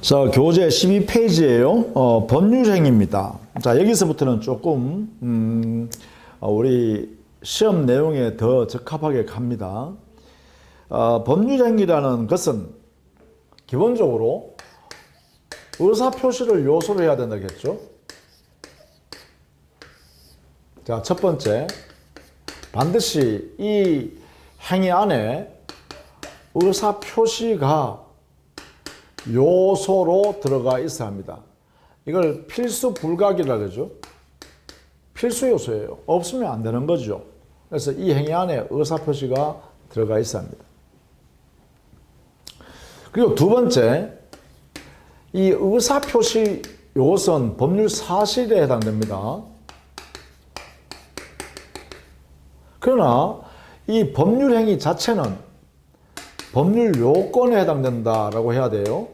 자, 교재 12페이지예요. 법률행위입니다. 자, 여기서부터는 조금 우리 시험 내용에 더 적합하게 갑니다. 법률행위라는 것은 기본적으로 의사표시를 요소로 해야 된다겠죠. 자, 첫 번째, 반드시 이 행위 안에 의사표시가 요소로 들어가 있어야 합니다. 이걸 필수 불가결이라 그러죠. 필수 요소예요. 없으면 안 되는 거죠. 그래서 이 행위 안에 의사표시가 들어가 있어야 합니다. 그리고 두 번째, 이 의사표시 요소는 법률 사실에 해당됩니다. 그러나 이 법률 행위 자체는 법률 요건에 해당된다라고 해야 돼요.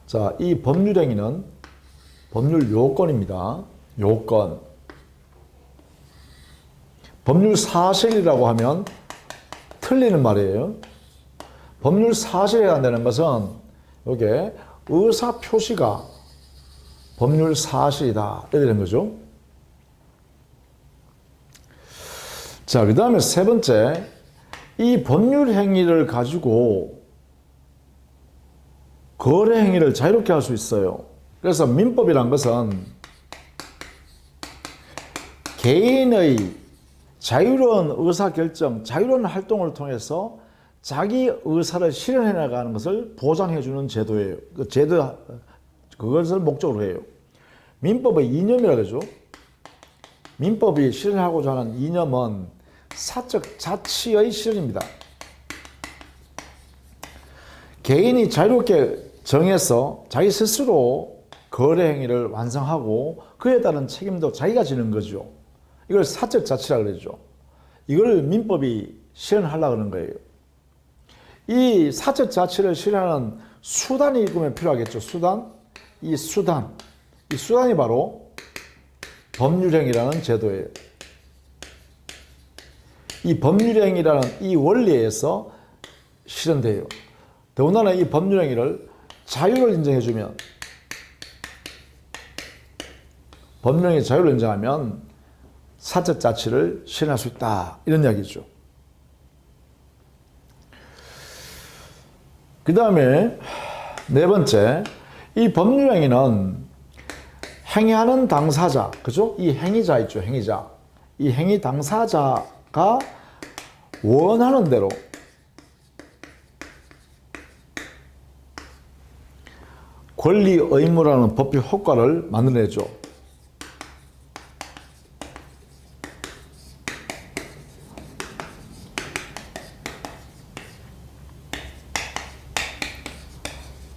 자, 이 법률 행위는 법률 요건입니다. 요건. 법률 사실이라고 하면 틀리는 말이에요. 법률 사실에 해당되는 것은 이게 의사 표시가 법률 사실이다. 이렇게 되는 거죠. 자, 그 다음에 세 번째, 이 법률 행위를 가지고 거래 행위를 자유롭게 할 수 있어요. 그래서 민법이란 것은 개인의 자유로운 의사결정, 자유로운 활동을 통해서 자기 의사를 실현해 나가는 것을 보장해 주는 제도예요. 그 제도, 그것을 목적으로 해요. 민법의 이념이라고 하죠. 민법이 실현하고자 하는 이념은 사적 자치의 실현입니다. 개인이 자유롭게 정해서 자기 스스로 거래 행위를 완성하고 그에 따른 책임도 자기가 지는 거죠. 이걸 사적 자치라고 그러죠. 이걸 민법이 실현하려고 하는 거예요. 이 사적 자치를 실현하는 수단이 그러면 필요하겠죠. 수단. 이 수단이 바로 법률행위라는 제도예요. 이 법률행위라는 이 원리에서 실현돼요. 더군다나 이 법률행위를 자유를 인정해주면, 법률행위 자유를 인정하면 사적 자치를 실현할 수 있다. 이런 이야기죠. 그 다음에 네 번째, 이 법률행위는 행위하는 당사자, 그죠? 이 행위자 있죠, 행위자. 이 행위 당사자가 원하는 대로 권리, 의무라는 법의 효과를 만들어내죠.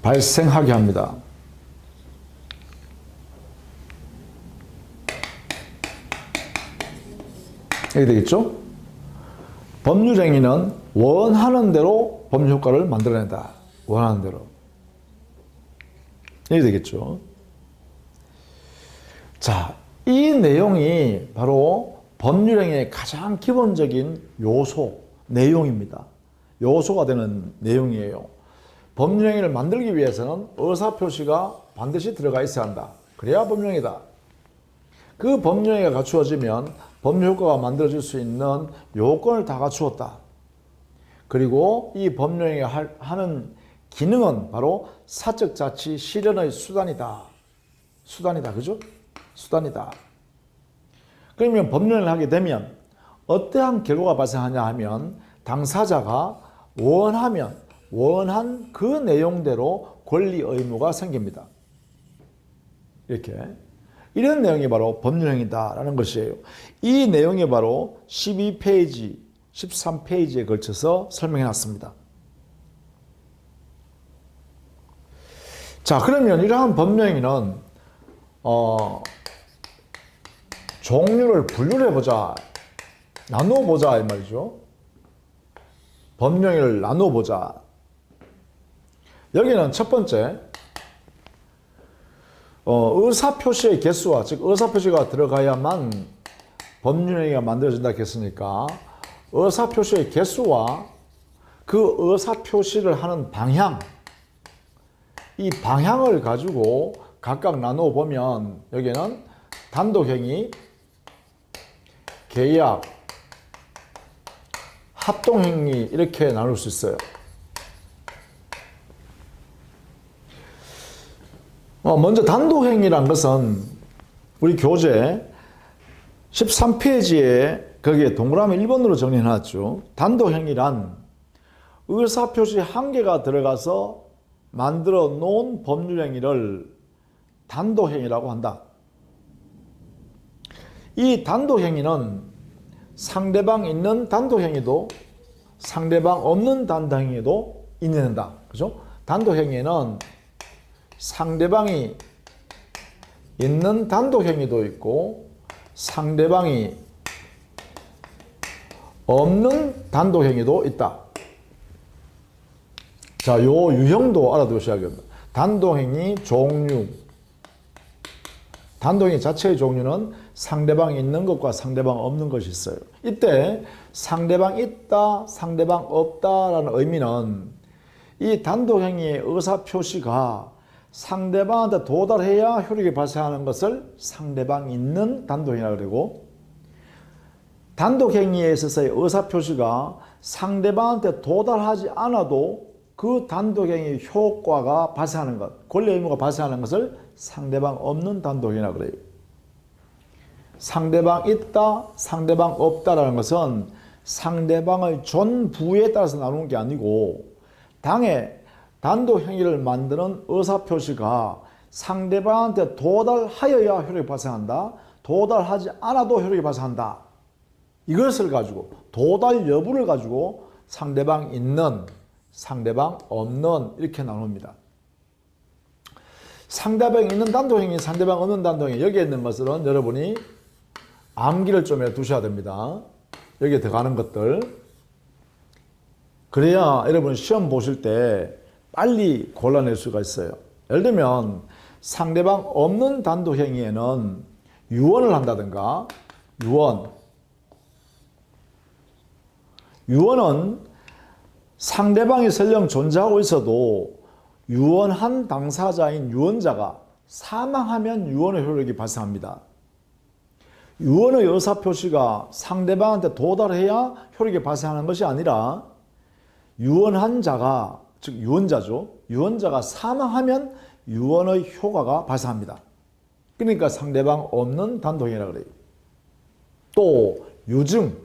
발생하게 합니다. 이렇게 되겠죠? 법률행위는 원하는 대로 법률 효과를 만들어낸다. 원하는 대로. 이렇게 되겠죠? 자, 이 내용이 바로 법률행위의 가장 기본적인 요소, 내용입니다. 요소가 되는 내용이에요. 법률행위를 만들기 위해서는 의사표시가 반드시 들어가 있어야 한다. 그래야 법률행위다. 그 법률행위가 갖추어지면 법률 효과가 만들어질 수 있는 요건을 다 갖추었다. 그리고 이 법률행위가 하는 기능은 바로 사적 자치 실현의 수단이다. 수단이다. 그죠? 수단이다. 그러면 법률행위를 하게 되면 어떠한 결과가 발생하냐 하면 당사자가 원한 그 내용대로 권리 의무가 생깁니다. 이렇게. 이런 내용이 바로 법률행위다라는 것이에요. 이 내용이 바로 12페이지, 13페이지에 걸쳐서 설명해 놨습니다. 자, 그러면 이러한 법률행위는 종류를 분류를 해보자. 나누어보자 이 말이죠. 법률행위를 나누어보자. 여기는 첫 번째, 의사표시의 개수와, 즉 의사표시가 들어가야만 법률행위가 만들어진다 했으니까 의사표시의 개수와 그 의사표시를 하는 방향, 이 방향을 가지고 각각 나누어 보면 여기는 단독행위, 계약, 합동행위 이렇게 나눌 수 있어요. 먼저 단독행위란 것은 우리 교재 13페이지에 거기에 동그라미 1번으로 정리해놨죠. 단독행위란 의사표시 한계가 들어가서 만들어 놓은 법률행위를 단독행위라고 한다. 이 단독행위는 상대방 있는 단독행위도 상대방 없는 단독행위도 인정된다. 그죠? 단독행위는 상대방이 있는 단독행위도 있고 상대방이 없는 단독행위도 있다. 자, 요 유형도 알아두셔야겠다. 단독행위 종류. 단독행위 자체의 종류는 상대방이 있는 것과 상대방 없는 것이 있어요. 이때 상대방 있다, 상대방 없다라는 의미는 이 단독행위의 의사표시가 상대방한테 도달해야 효력이 발생하는 것을 상대방 있는 단독행위라고 그러고, 단독행위에 있어서의 의사표시가 상대방한테 도달하지 않아도 그 단독행위 효과가 발생하는 것, 권리 의무가 발생하는 것을 상대방 없는 단독행위라고 그래요. 상대방 있다, 상대방 없다라는 것은 상대방의 존부에 따라서 나누는 게 아니고 당의 단독행위를 만드는 의사표시가 상대방한테 도달하여야 효력이 발생한다. 도달하지 않아도 효력이 발생한다. 이것을 가지고 도달 여부를 가지고 상대방 있는, 상대방 없는 이렇게 나눕니다. 상대방 있는 단독행위, 상대방 없는 단독행위 여기에 있는 것은 여러분이 암기를 좀 해 두셔야 됩니다. 여기에 들어가는 것들. 그래야 여러분 시험 보실 때 빨리 골라낼 수가 있어요. 예를 들면 상대방 없는 단독행위에는 유언을 한다든가, 유언은 상대방이 설령 존재하고 있어도 유언한 당사자인 유언자가 사망하면 유언의 효력이 발생합니다. 유언의 의사표시가 상대방한테 도달해야 효력이 발생하는 것이 아니라 유언한 자가, 즉 유언자죠. 유언자가 사망하면 유언의 효과가 발생합니다. 그러니까 상대방 없는 단독행위라고 그래요. 또 유증.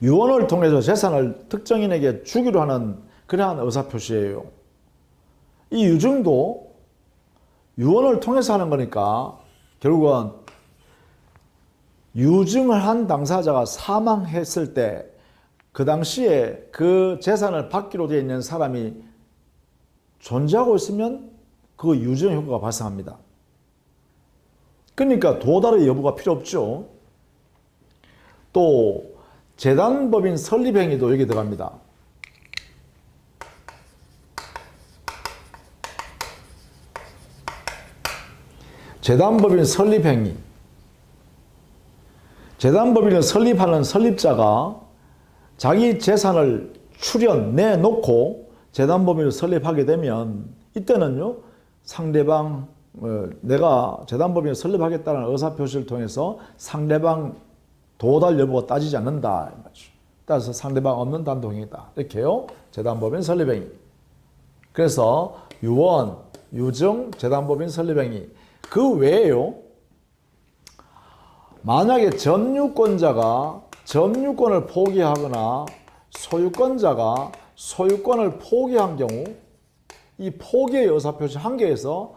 유언을 통해서 재산을 특정인에게 주기로 하는 그러한 의사표시예요. 이 유증도 유언을 통해서 하는 거니까 결국은 유증을 한 당사자가 사망했을 때 그 당시에 그 재산을 받기로 되어 있는 사람이 존재하고 있으면 그 유증 효과가 발생합니다. 그러니까 도달의 여부가 필요 없죠. 또 재단법인 설립행위도 여기 들어갑니다. 재단법인 설립행위. 재단법인을 설립하는 설립자가 자기 재산을 내놓고 재단법인을 설립하게 되면 이때는요, 상대방, 내가 재단법인을 설립하겠다는 의사표시를 통해서 상대방 도달 여부가 따지지 않는다. 따라서 상대방 없는 단독행위다. 이렇게요. 재단법인 설립행위. 그래서 유언, 유증, 재단법인 설립행위. 그 외에요. 만약에 점유권자가 점유권을 포기하거나 소유권자가 소유권을 포기한 경우 이 포기의 의사표시 한계에서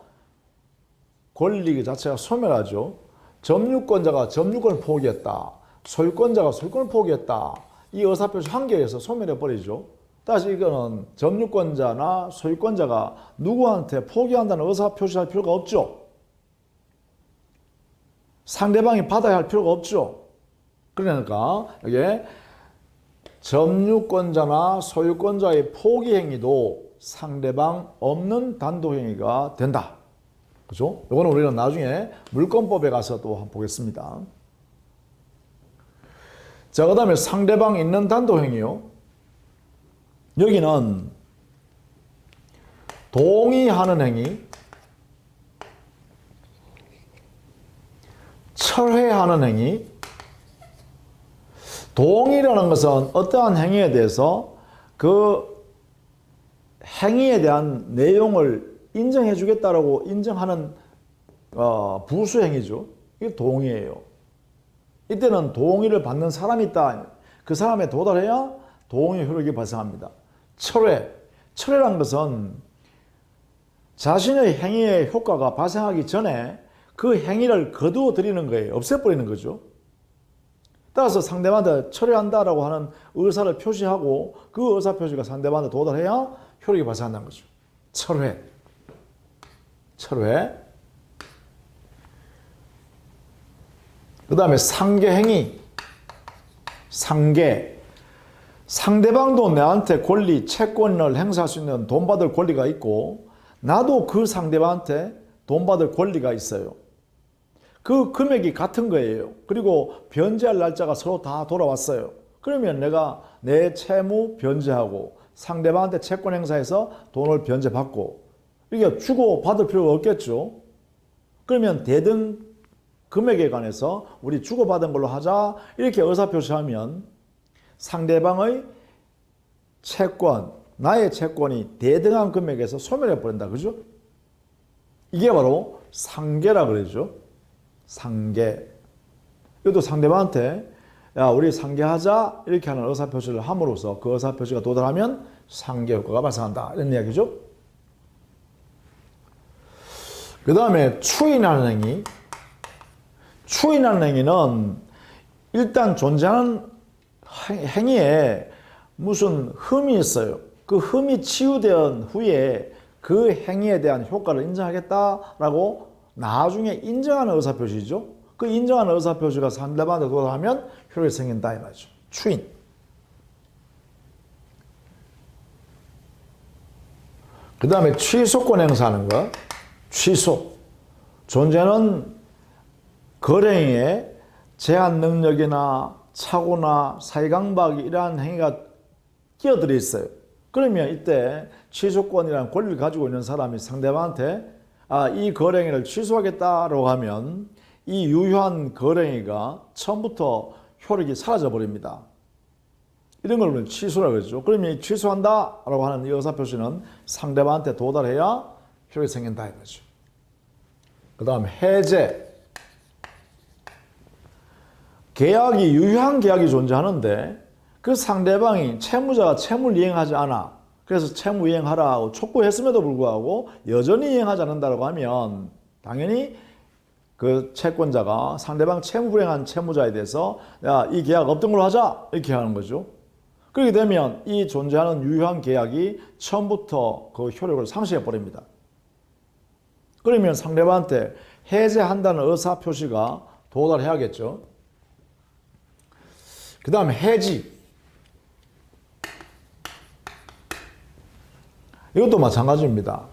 권리 자체가 소멸하죠. 점유권자가 점유권을 포기했다. 소유권자가 소유권을 포기했다. 이 의사표시 한계에서 소멸해버리죠. 다시 이거는 점유권자나 소유권자가 누구한테 포기한다는 의사표시할 필요가 없죠. 상대방이 받아야 할 필요가 없죠. 그러니까 이게 점유권자나 소유권자의 포기 행위도 상대방 없는 단독행위가 된다. 그죠? 이거는 우리는 나중에 물권법에 가서 또 한번 보겠습니다. 자, 그 다음에 상대방 있는 단독행위요. 여기는 동의하는 행위, 철회하는 행위. 동의라는 것은 어떠한 행위에 대해서 그 행위에 대한 내용을 인정해 주겠다라고 인정하는 부수행위죠. 이게 동의예요. 이때는 동의를 받는 사람이 있다. 그 사람에 도달해야 동의 효력이 발생합니다. 철회라는 것은 자신의 행위의 효과가 발생하기 전에 그 행위를 거두어 드리는 거예요. 없애버리는 거죠. 따라서 상대방한테 철회한다라고 하는 의사를 표시하고 그 의사 표시가 상대방한테 도달해야 효력이 발생한다는 거죠. 철회. 그 다음에 상계행위. 상대방도 나한테 권리, 채권을 행사할 수 있는 돈 받을 권리가 있고 나도 그 상대방한테 돈 받을 권리가 있어요. 그 금액이 같은 거예요. 그리고 변제할 날짜가 서로 다 돌아왔어요. 그러면 내가 내 채무 변제하고 상대방한테 채권 행사해서 돈을 변제받고 이게 주고 받을 필요가 없겠죠. 그러면 대등 금액에 관해서 우리 주고받은 걸로 하자 이렇게 의사표시하면 상대방의 채권, 나의 채권이 대등한 금액에서 소멸해 버린다. 그죠? 이게 바로 상계라 그러죠. 상계. 이것도 상대방한테 야, 우리 상계하자 이렇게 하는 의사표시를 함으로써 그 의사표시가 도달하면 상계 효과가 발생한다. 이런 이야기죠. 그 다음에 추인하는 행위. 추인하는 행위는 일단 존재하는 행위에 무슨 흠이 있어요. 그 흠이 치유된 후에 그 행위에 대한 효과를 인정하겠다라고 나중에 인정하는 의사표시죠. 그 인정하는 의사표시가 상대방한테 도달하면 효력이 생긴다 이 말이죠. 추인. 그 다음에 취소권 행사하는 거. 취소. 존재는 거래행위에 제한 능력이나 착오나 사기강박이 이러한 행위가 끼어들어 있어요. 그러면 이때 취소권이라는 권리를 가지고 있는 사람이 상대방한테 이 거래행위를 취소하겠다라고 하면 이 유효한 거래행위가 처음부터 효력이 사라져 버립니다. 이런 걸 우리는 취소라고 그러죠. 그러면 이 취소한다라고 하는 이 의사표시는 상대방한테 도달해야 효력이 생긴다 이거죠. 그 다음 해제. 계약이 유효한 계약이 존재하는데 그 상대방이 채무자가 채무를 이행하지 않아. 그래서 채무 이행하라고 촉구했음에도 불구하고 여전히 이행하지 않는다고 하면 당연히 그 채권자가 상대방 채무 불이행한 채무자에 대해서 야, 이 계약 없던 걸로 하자 이렇게 하는 거죠. 그렇게 되면 이 존재하는 유효한 계약이 처음부터 그 효력을 상실해 버립니다. 그러면 상대방한테 해제한다는 의사 표시가 도달해야겠죠. 그 다음 해지. 이것도 마찬가지입니다.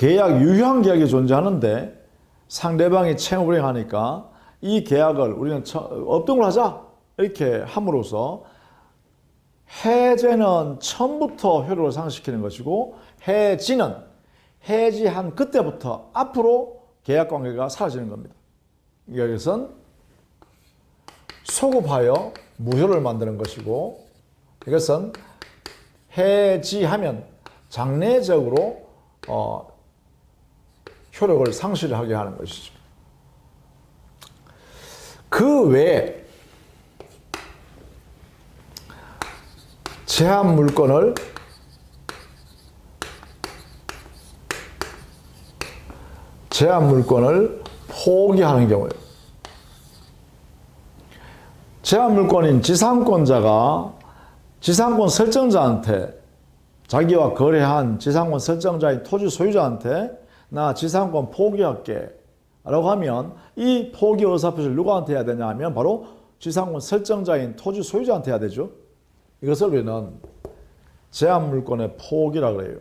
유효한 계약이 존재하는데 상대방이 채무 불이행하니까 이 계약을 우리는 없던 걸 하자 이렇게 함으로써 해제는 처음부터 효력을 상실시키는 것이고 해지는 해지한 그때부터 앞으로 계약관계가 사라지는 겁니다. 이것은 소급하여 무효를 만드는 것이고 이것은 해지하면 장래적으로 효력을 상실하게 하는 것이죠. 그 외에 제한 물건을 포기하는 경우에 제한 물건인 지상권자가 지상권 설정자한테 자기와 거래한 지상권 설정자인 토지 소유자한테 나 지상권 포기할게 라고 하면 이 포기 의사표시를 누구한테 해야 되냐 하면 바로 지상권 설정자인 토지 소유자한테 해야 되죠. 이것을 우리는 제한 물건의 포기라고 해요.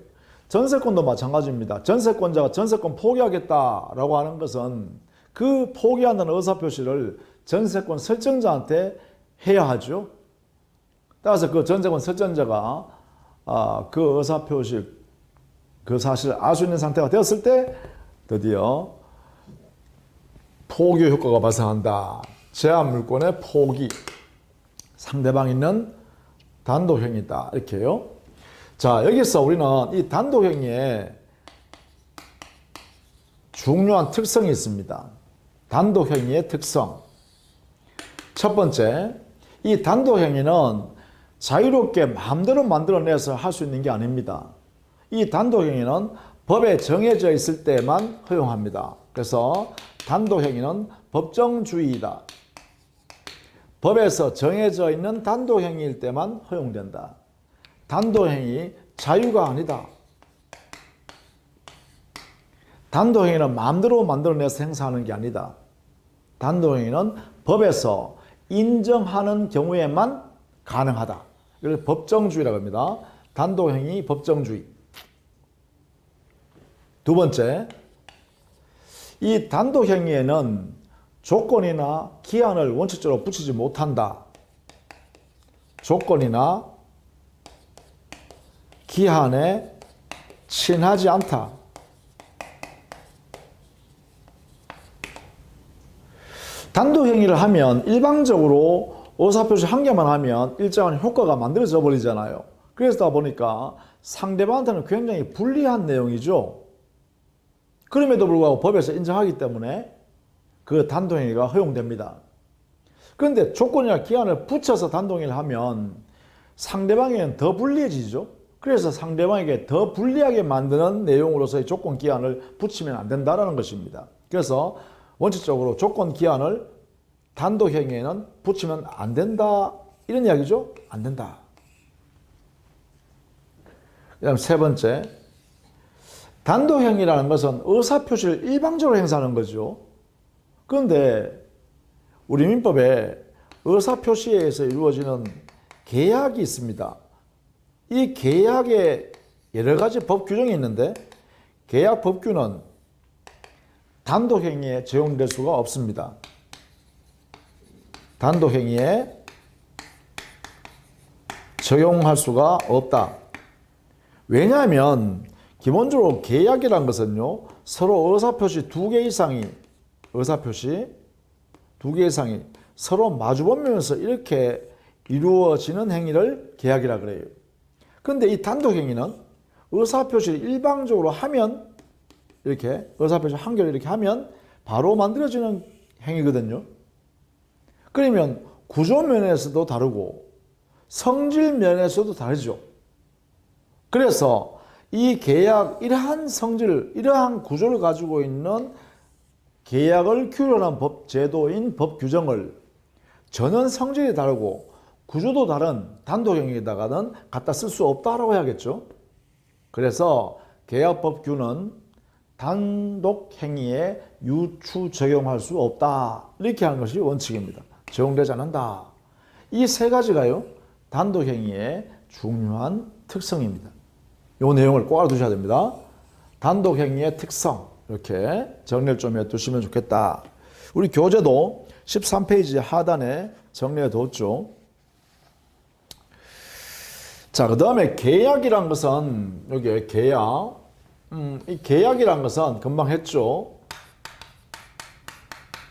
전세권도 마찬가지입니다. 전세권자가 전세권 포기하겠다라고 하는 것은 그 포기한다는 의사표시를 전세권 설정자한테 해야 하죠. 따라서 그 전세권 설정자가 그 의사표시, 그 사실을 알 수 있는 상태가 되었을 때 드디어 포기 효과가 발생한다. 제한 물권의 포기. 상대방이 있는 단독행위다. 이렇게요. 자, 여기서 우리는 이 단독행위에 중요한 특성이 있습니다. 단독행위의 특성. 첫 번째, 이 단독행위는 자유롭게 마음대로 만들어내서 할 수 있는 게 아닙니다. 이 단독행위는 법에 정해져 있을 때만 허용합니다. 그래서 단독행위는 법정주의이다. 법에서 정해져 있는 단독행위일 때만 허용된다. 단독행위 자유가 아니다. 단독행위는 마음대로 만들어내서 행사하는 게 아니다. 단독행위는 법에서 인정하는 경우에만 가능하다. 이걸 법정주의라고 합니다. 단독행위 법정주의. 두 번째, 이 단독행위에는 조건이나 기한을 원칙적으로 붙이지 못한다. 조건이나 기한에 친하지 않다. 단독행위를 하면 일방적으로 의사표시 한 개만 하면 일정한 효과가 만들어져 버리잖아요. 그러다 보니까 상대방한테는 굉장히 불리한 내용이죠. 그럼에도 불구하고 법에서 인정하기 때문에 그 단독행위가 허용됩니다. 그런데 조건이나 기한을 붙여서 단독행위를 하면 상대방에게는 더 불리해지죠. 그래서 상대방에게 더 불리하게 만드는 내용으로서의 조건, 기한을 붙이면 안 된다는 것입니다. 그래서 원칙적으로 조건, 기한을 단독행위에는 붙이면 안 된다. 이런 이야기죠. 안 된다. 그 다음 세 번째, 단독행위라는 것은 의사표시를 일방적으로 행사하는 거죠. 그런데 우리 민법에 의사표시에 의해서 이루어지는 계약이 있습니다. 이 계약에 여러 가지 법 규정이 있는데 계약 법규는 단독행위에 적용될 수가 없습니다. 단독행위에 적용할 수가 없다. 왜냐하면 기본적으로 계약이란 것은요, 서로 의사표시 두 개 이상이 서로 마주보면서 이렇게 이루어지는 행위를 계약이라 그래요. 그런데 이 단독행위는 의사표시를 일방적으로 하면, 이렇게 의사표시 한 개를 이렇게 하면 바로 만들어지는 행위거든요. 그러면 구조면에서도 다르고 성질 면에서도 다르죠. 그래서 이 계약, 이러한 성질, 이러한 구조를 가지고 있는 계약을 규율하는 법 제도인 법 규정을 전혀 성질이 다르고 구조도 다른 단독행위에다가는 갖다 쓸 수 없다라고 해야겠죠. 그래서 계약법규는 단독행위에 유추 적용할 수 없다. 이렇게 하는 것이 원칙입니다. 적용되지 않는다. 이 세 가지가요, 단독행위의 중요한 특성입니다. 이 내용을 꼭 알아두셔야 됩니다. 단독행위의 특성, 이렇게 정리를 좀 해두시면 좋겠다. 우리 교재도 13페이지 하단에 정리해 뒀죠. 자, 그 다음에 계약이란 것은, 여기 계약, 이 계약이란 것은 금방 했죠.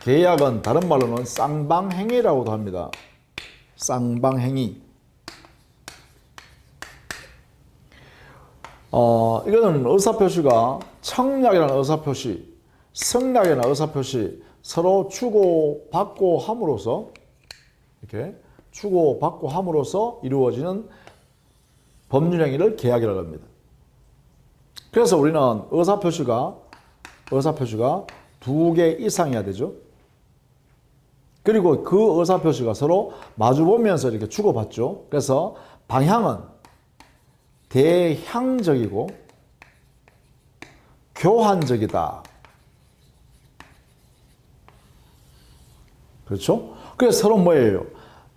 계약은 다른 말로는 쌍방행위라고도 합니다. 쌍방행위. 이거는 의사표시가 청약이라는 의사표시, 승낙이라는 의사표시 서로 주고받고 함으로써, 이렇게 주고받고 함으로써 이루어지는 법률행위를 계약이라고 합니다. 그래서 우리는 의사표시가 두 개 이상이어야 되죠. 그리고 그 의사표시가 서로 마주보면서 이렇게 주고받죠. 그래서 방향은 대향적이고 교환적이다. 그렇죠? 그래서 서로 뭐예요?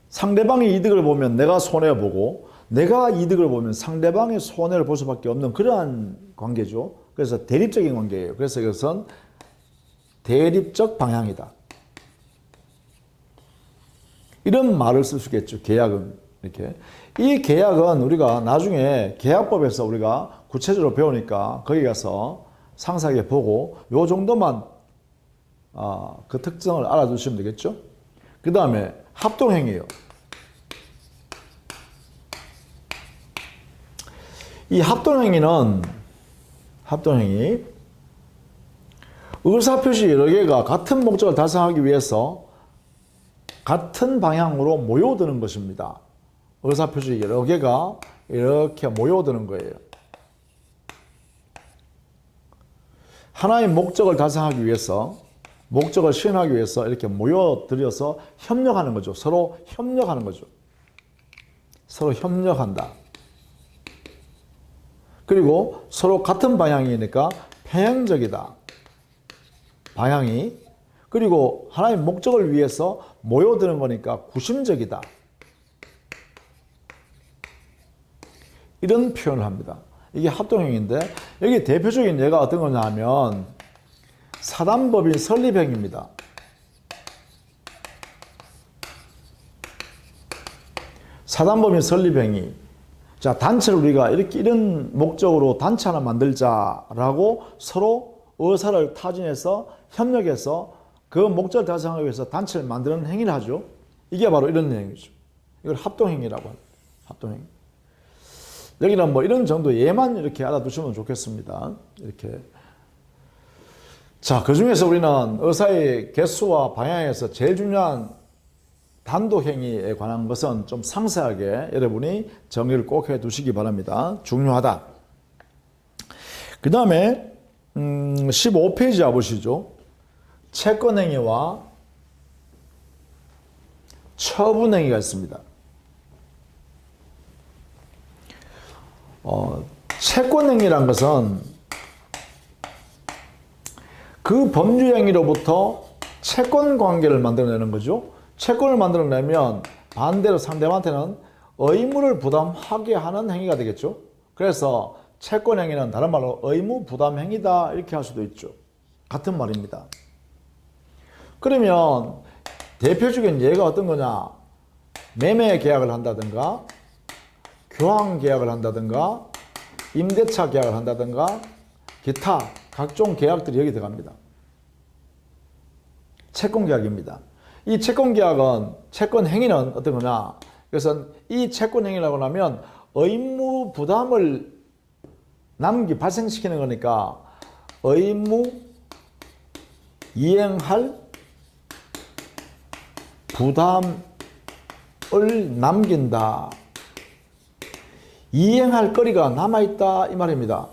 상대방의 이득을 보면 내가 손해보고, 내가 이득을 보면 상대방의 손해를 볼 수밖에 없는 그러한 관계죠. 그래서 대립적인 관계예요. 그래서 이것은 대립적 방향이다. 이런 말을 쓸 수 있겠죠. 계약은. 이렇게. 이 계약은 우리가 나중에 계약법에서 우리가 구체적으로 배우니까 거기 가서 상세하게 보고 요 정도만 그 특성을 알아두시면 되겠죠. 그 다음에 합동행위예요. 이 합동행위 의사표시 여러 개가 같은 목적을 달성하기 위해서 같은 방향으로 모여드는 것입니다. 의사표시 여러 개가 이렇게 모여드는 거예요. 하나의 목적을 달성하기 위해서, 목적을 실현하기 위해서 이렇게 모여들여서 협력하는 거죠. 서로 협력하는 거죠. 서로 협력한다. 그리고 서로 같은 방향이니까 평행적이다. 방향이. 그리고 하나의 목적을 위해서 모여드는 거니까 구심적이다. 이런 표현을 합니다. 이게 합동행위인데 여기 대표적인 예가 어떤 거냐 하면 사단법인 설립행위입니다. 사단법인 설립행위. 자, 단체를 우리가 이런 목적으로 단체 하나 만들자라고 서로 의사를 타진해서 협력해서 그 목적을 달성하기 위해서 단체를 만드는 행위를 하죠. 이게 바로 이런 내용이죠. 이걸 합동행위라고 합니다. 합동행위. 여기는 뭐 이런 정도 예만 이렇게 알아두시면 좋겠습니다. 이렇게. 자, 그 중에서 우리는 의사의 개수와 방향에서 제일 중요한 단독행위에 관한 것은 좀 상세하게 여러분이 정리를 꼭 해 두시기 바랍니다. 중요하다. 그 다음에 15페이지 와보시죠. 채권행위와 처분행위가 있습니다. 채권행위란 것은 그 법률행위로부터 채권관계를 만들어내는 거죠. 채권을 만들어내면 반대로 상대방한테는 의무를 부담하게 하는 행위가 되겠죠. 그래서 채권행위는 다른 말로 의무부담행위다 이렇게 할 수도 있죠. 같은 말입니다. 그러면 대표적인 예가 어떤 거냐? 매매 계약을 한다든가 교환 계약을 한다든가 임대차 계약을 한다든가 기타 각종 계약들이 여기 들어갑니다. 채권 계약입니다. 이 채권 계약은 채권 행위는 어떤 거냐? 그래서 이 채권 행위라고 하면 의무 부담을 발생시키는 거니까 의무 이행할 부담을 남긴다. 이행할 거리가 남아있다 이 말입니다.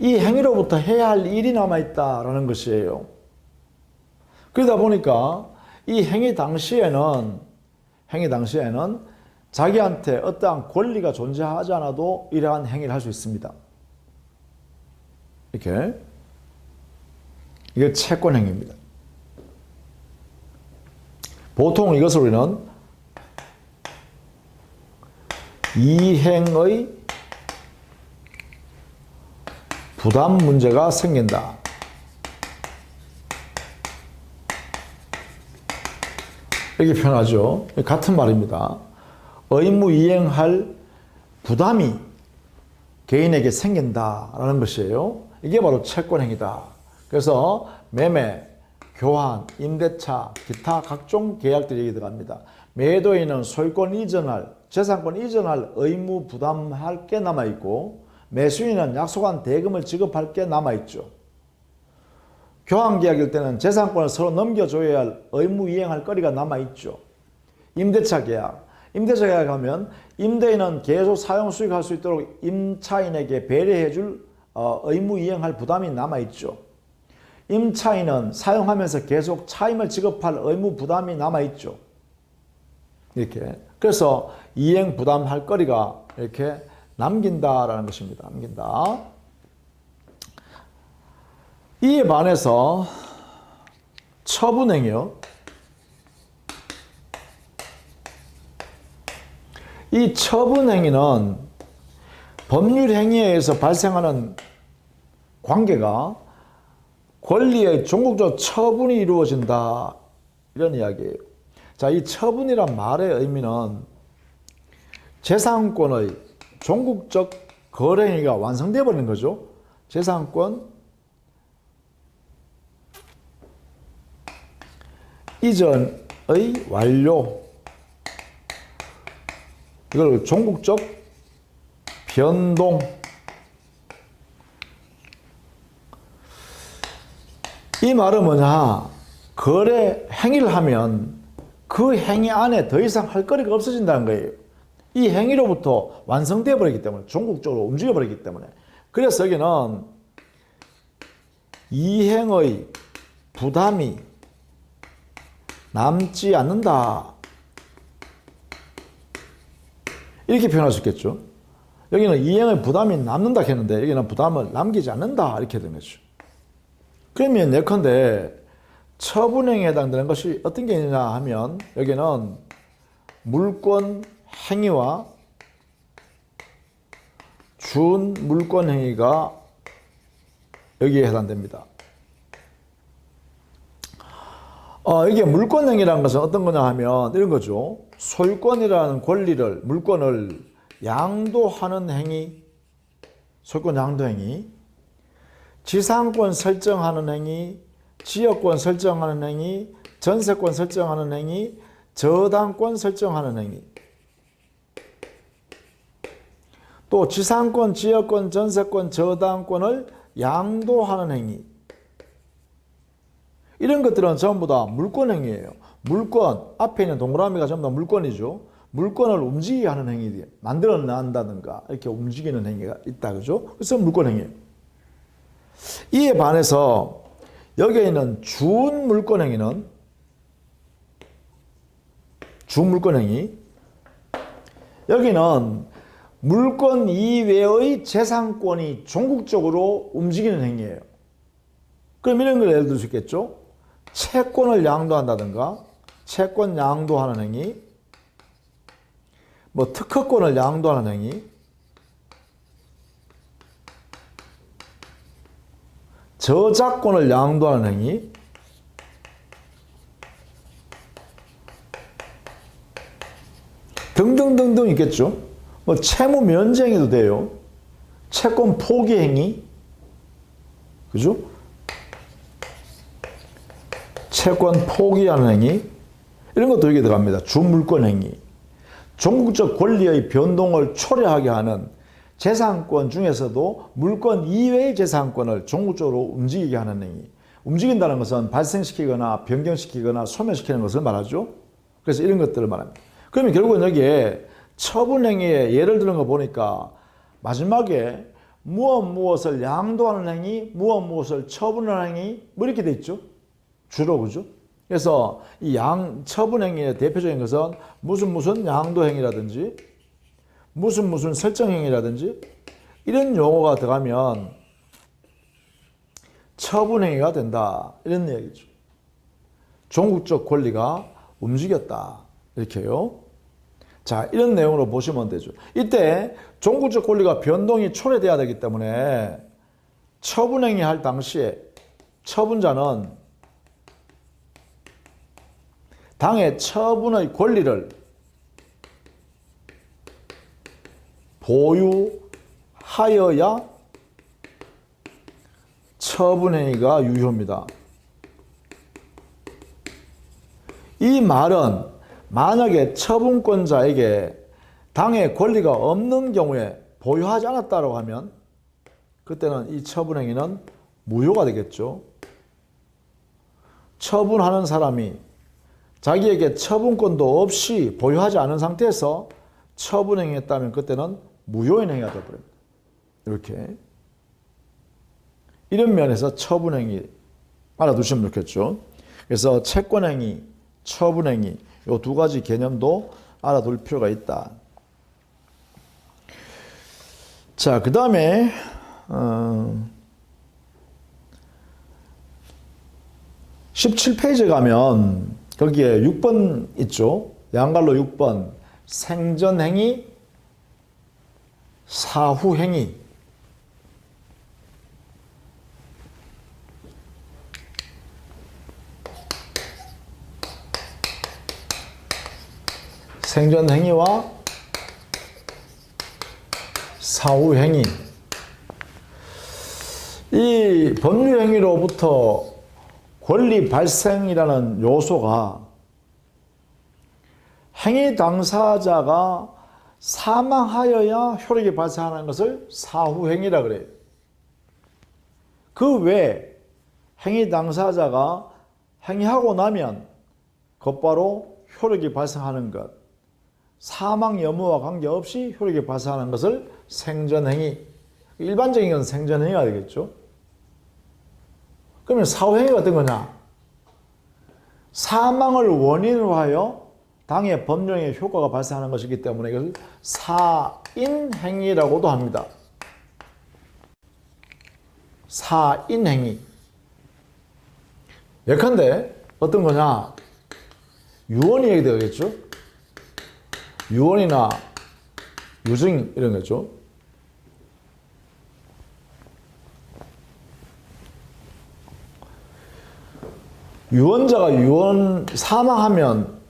이 행위로부터 해야 할 일이 남아있다라는 것이에요. 그러다 보니까 이 행위 당시에는 자기한테 어떠한 권리가 존재하지 않아도 이러한 행위를 할 수 있습니다. 이렇게. 이게 채권 행위입니다. 보통 이것을 우리는 이행의 부담 문제가 생긴다. 이렇게 표현하죠. 같은 말입니다. 의무 이행할 부담이 개인에게 생긴다라는 것이에요. 이게 바로 채권행위다. 그래서 매매, 교환, 임대차, 기타 각종 계약들이 여기 들어갑니다. 매도인은 소유권 이전할, 재산권 이전할 의무 부담할 게 남아있고 매수인은 약속한 대금을 지급할 게 남아있죠. 교환 계약일 때는 재산권을 서로 넘겨줘야 할 의무 이행할 거리가 남아있죠. 임대차 계약하면 임대인은 계속 사용 수익할 수 있도록 임차인에게 배려해줄 의무 이행할 부담이 남아있죠. 임차인은 사용하면서 계속 차임을 지급할 의무 부담이 남아있죠. 이렇게. 그래서 이행 부담할 거리가 이렇게 남긴다라는 것입니다. 남긴다. 이에 반해서 처분행위요. 이 처분행위는 법률행위에 의해서 발생하는 관계가 권리의 종국적 처분이 이루어진다. 이런 이야기예요. 자, 이 처분이란 말의 의미는 재산권의 종국적 거래행위가 완성되어 버리는 거죠. 재산권 이전의 완료. 이걸 종국적 변동. 이 말은 뭐냐? 거래 행위를 하면 그 행위 안에 더 이상 할 거리가 없어진다는 거예요. 이 행위로부터 완성되어 버리기 때문에, 종국적으로 움직여 버리기 때문에. 그래서 여기는 이행의 부담이 남지 않는다. 이렇게 표현할 수 있겠죠. 여기는 이행의 부담이 남는다 했는데 여기는 부담을 남기지 않는다 이렇게 된 거죠. 그러면 예컨대 처분행위에 해당되는 것이 어떤 게 있느냐 하면 여기는 물권 행위와 준 물권 행위가 여기에 해당됩니다. 이게 물권 행위라는 것은 어떤 거냐 하면 이런 거죠. 소유권이라는 권리를, 물권을 양도하는 행위, 소유권 양도 행위, 지상권 설정하는 행위, 지역권 설정하는 행위, 전세권 설정하는 행위, 저당권 설정하는 행위, 또 지상권, 지역권, 전세권, 저당권을 양도하는 행위, 이런 것들은 전부 다 물권 행위예요. 물권, 앞에 있는 동그라미가 전부 다 물권이죠. 물권을 움직이게 하는 행위, 만들어낸다든가 이렇게 움직이는 행위가 있다, 그죠? 그래서 물권 행위예요. 이에 반해서 여기에 있는 준 물권 행위는, 준 물권 행위, 여기는 물권 이외의 재산권이 종국적으로 움직이는 행위예요. 그럼 이런 걸 예를 들 수 있겠죠? 채권을 양도한다든가, 채권 양도하는 행위, 뭐 특허권을 양도하는 행위, 저작권을 양도하는 행위, 등등등등 있겠죠. 뭐 채무 면제 행위도 돼요. 채권 포기 행위, 그죠? 채권 포기하는 행위, 이런 것도 여기에 들어갑니다. 준물권 행위. 종국적 권리의 변동을 초래하게 하는 재산권 중에서도 물권 이외의 재산권을 종국적으로 움직이게 하는 행위. 움직인다는 것은 발생시키거나 변경시키거나 소멸시키는 것을 말하죠. 그래서 이런 것들을 말합니다. 그러면 결국은 여기에 처분행위에 예를 드는 거 보니까 마지막에 무엇을 양도하는 행위, 무엇을 처분하는 행위, 뭐 이렇게 돼 있죠. 주로, 그죠? 그래서 이 처분행위의 대표적인 것은 무슨 양도행위라든지 무슨 설정행위라든지 이런 용어가 들어가면 처분행위가 된다, 이런 얘기죠. 종국적 권리가 움직였다, 이렇게요. 자, 이런 내용으로 보시면 되죠. 이때 종국적 권리가 변동이 초래돼야 되기 때문에 처분행위 할 당시에 처분자는 당의 처분의 권리를 보유하여야 처분행위가 유효입니다. 이 말은 만약에 처분권자에게 당의 권리가 없는 경우에 보유하지 않았다고 하면 그때는 이 처분행위는 무효가 되겠죠. 처분하는 사람이 자기에게 처분권도 없이 보유하지 않은 상태에서 처분행위했다면 그때는 무효인 행위가 되어버립니다. 이렇게. 이런 면에서 처분행위 알아두시면 좋겠죠. 그래서 채권행위, 처분행위 이 두 가지 개념도 알아둘 필요가 있다. 자, 그 다음에 17페이지에 가면 거기에 6번 있죠. 양갈로 6번 생전행위, 사후행위. 생전행위와 사후행위. 이 법률행위로부터 권리 발생이라는 요소가 행위 당사자가 사망하여야 효력이 발생하는 것을 사후행위라 그래요. 그 외에 행위 당사자가 행위하고 나면 곧바로 효력이 발생하는 것, 사망 여부와 관계없이 효력이 발생하는 것을 생전행위, 일반적인 건 생전행위가 되겠죠. 그러면 사후행위가 어떤 거냐? 사망을 원인으로 하여 당해 법령의 효과가 발생하는 것이기 때문에 이것을 사인행위라고도 합니다. 사인행위. 예컨대 어떤 거냐? 유언이 얘기되겠죠. 유언이나 유증 이런 거죠. 유언자가 사망하면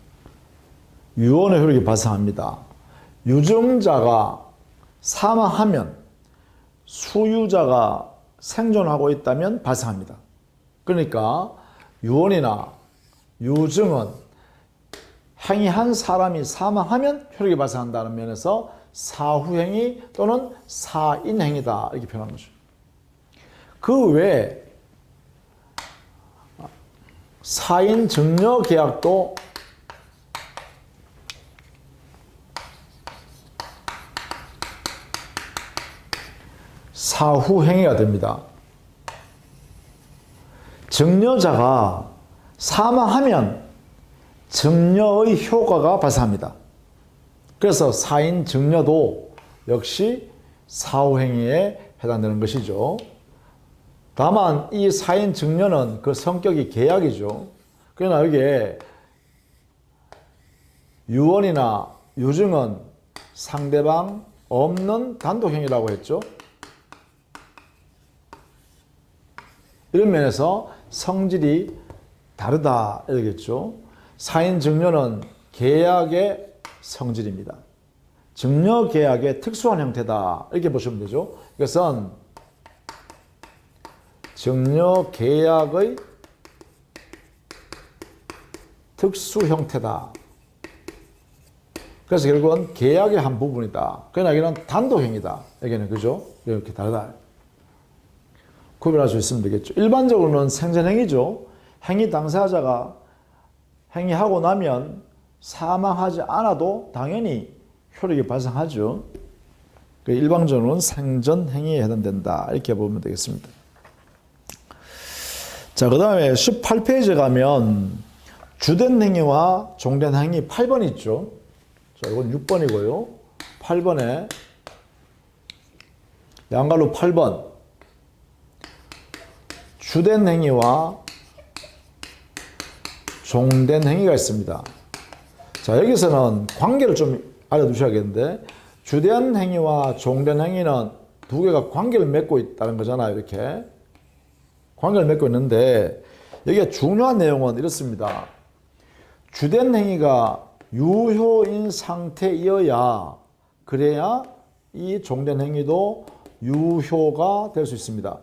유언의 효력이 발생합니다. 유증자가 사망하면 수유자가 생존하고 있다면 발생합니다. 그러니까 유언이나 유증은 행위한 사람이 사망하면 효력이 발생한다는 면에서 사후행위 또는 사인행위다 이렇게 표현하는 거죠. 그 외에 사인 증여 계약도 사후행위가 됩니다. 증여자가 사망하면 증여의 효과가 발생합니다. 그래서 사인 증여도 역시 사후행위에 해당되는 것이죠. 다만 이 사인 증여는 그 성격이 계약이죠. 그러나 여기에 유언이나 유증은 상대방 없는 단독행위라고 했죠. 이런 면에서 성질이 다르다 이러겠죠. 사인 증여는 계약의 성질입니다. 증여 계약의 특수한 형태다 이렇게 보시면 되죠. 이것은 증여 계약의 특수 형태다. 그래서 결국은 계약의 한 부분이다. 그러나 여기는 단독행위다. 여기는 그죠? 이렇게 다르다. 구별할 수 있으면 되겠죠. 일반적으로는 생전행위죠. 행위 당사자가 행위하고 나면 사망하지 않아도 당연히 효력이 발생하죠. 일반적으로는 생전행위에 해당된다. 이렇게 보면 되겠습니다. 자, 그 다음에 18페이지 가면 주된 행위와 종된 행위 8번 있죠. 자, 이건 6번이고요. 8번에 양갈로 8번 주된 행위와 종된 행위가 있습니다. 자, 여기서는 관계를 좀 알려두셔야겠는데 주된 행위와 종된 행위는 두 개가 관계를 맺고 있다는 거잖아요. 이렇게 관계를 맺고 있는데 여기에 중요한 내용은 이렇습니다. 주된 행위가 유효인 상태이어야 그래야 이 종된 행위도 유효가 될 수 있습니다.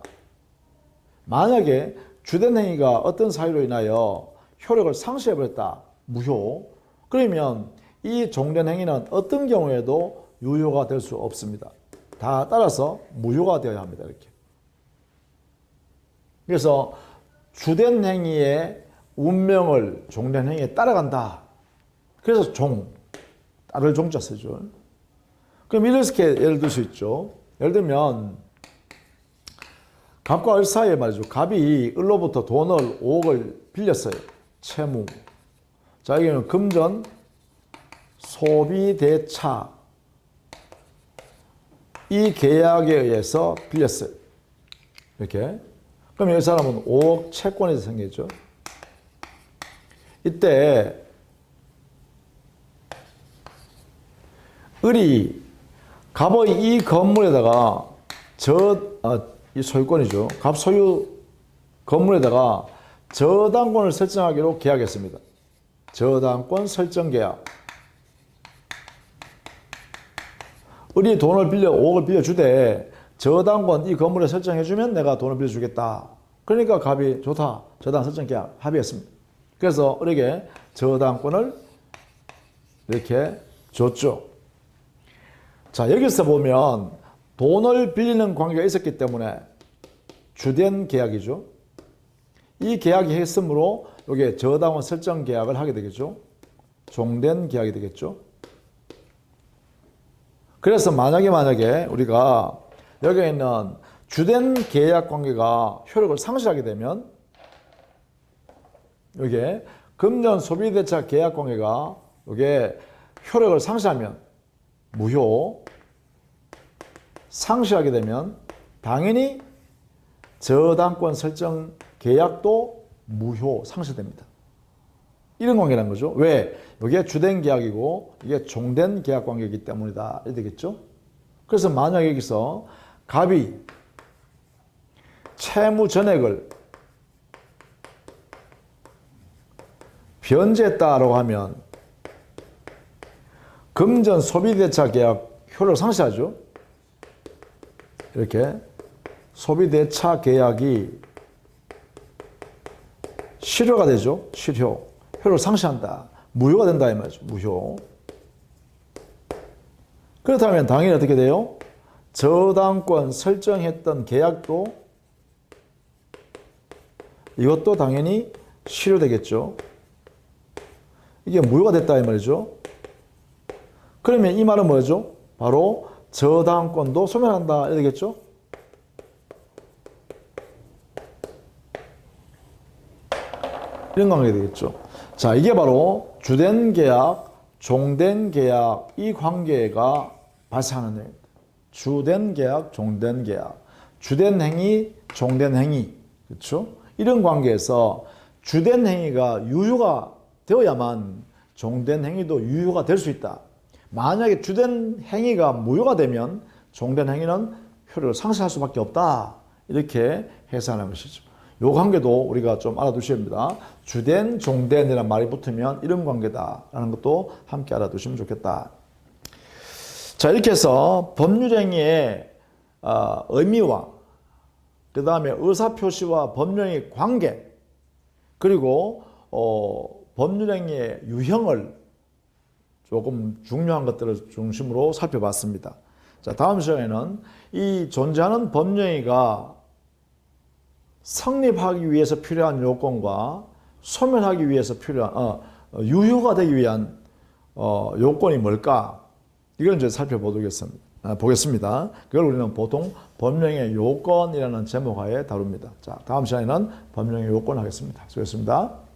만약에 주된 행위가 어떤 사유로 인하여 효력을 상실해버렸다. 무효. 그러면 이 종된 행위는 어떤 경우에도 유효가 될 수 없습니다. 다 따라서 무효가 되어야 합니다. 이렇게. 그래서 주된 행위의 운명을 종된 행위에 따라간다. 그래서 따를 종자 쓰죠. 그럼 이렇게 예를 들 수 있죠. 예를 들면 갑과 을 사이에 말이죠. 갑이 을로부터 돈을 5억을 빌렸어요. 채무. 자, 여기는 금전, 소비, 대차. 이 계약에 의해서 빌렸어요. 이렇게. 그럼 이 사람은 5억 채권이 생기죠. 이때 을이 갑의 이 건물에다가 이 소유권이죠. 갑 소유 건물에다가 저당권을 설정하기로 계약했습니다. 저당권 설정 계약. 우리 돈을 빌려 5억을 빌려주되 저당권 이 건물에 설정해주면 내가 돈을 빌려주겠다. 그러니까 갑이 좋다. 저당 설정 계약 합의했습니다. 그래서 을에게 저당권을 이렇게 줬죠. 자, 여기서 보면 돈을 빌리는 관계가 있었기 때문에 주된 계약이죠. 이 계약이 했으므로 이게 저당권 설정 계약을 하게 되겠죠. 종된 계약이 되겠죠. 그래서 만약에 우리가 여기에 있는 주된 계약 관계가 효력을 상실하게 되면 이게 금년 소비대차 계약 관계가 이게 효력을 상실하면 무효, 상실하게 되면 당연히 저당권 설정 계약도 무효, 상실됩니다. 이런 관계라는 거죠. 왜? 이게 주된 계약이고 이게 종된 계약 관계이기 때문이다. 이렇게 되겠죠. 그래서 만약 여기서 갑이 채무 전액을 변제했다라고 하면 금전 소비대차 계약 효력을 상실하죠. 이렇게 소비대차 계약이 실효가 되죠. 실효. 효력을 상실한다. 무효가 된다 이 말이죠. 무효. 그렇다면 당연히 어떻게 돼요? 저당권 설정했던 계약도 이것도 당연히 실효되겠죠. 이게 무효가 됐다 이 말이죠. 그러면 이 말은 뭐죠? 바로 저당권도 소멸한다 이렇게 되겠죠. 이런 관계가 되겠죠. 자, 이게 바로 주된 계약, 종된 계약 이 관계가 발생하는 내용입니다. 주된 계약, 종된 계약, 주된 행위, 종된 행위, 그렇죠? 이런 관계에서 주된 행위가 유효가 되어야만 종된 행위도 유효가 될 수 있다. 만약에 주된 행위가 무효가 되면 종된 행위는 효력을 상실할 수밖에 없다. 이렇게 해석하는 것이죠. 이 관계도 우리가 좀 알아두셔야 합니다. 주된, 종된이라는 말이 붙으면 이런 관계다라는 것도 함께 알아두시면 좋겠다. 자, 이렇게 해서 법률행위의 의미와 그 다음에 의사표시와 법률행위 관계 그리고 법률행위의 유형을 조금 중요한 것들을 중심으로 살펴봤습니다. 자, 다음 시간에는 이 존재하는 법령행위가 성립하기 위해서 필요한 요건과 소멸하기 위해서 필요한 유효가 되기 위한 요건이 뭘까? 이걸 이제 보겠습니다. 그걸 우리는 보통 법령의 요건이라는 제목하에 다룹니다. 자, 다음 시간에는 법령의 요건 하겠습니다. 수고했습니다.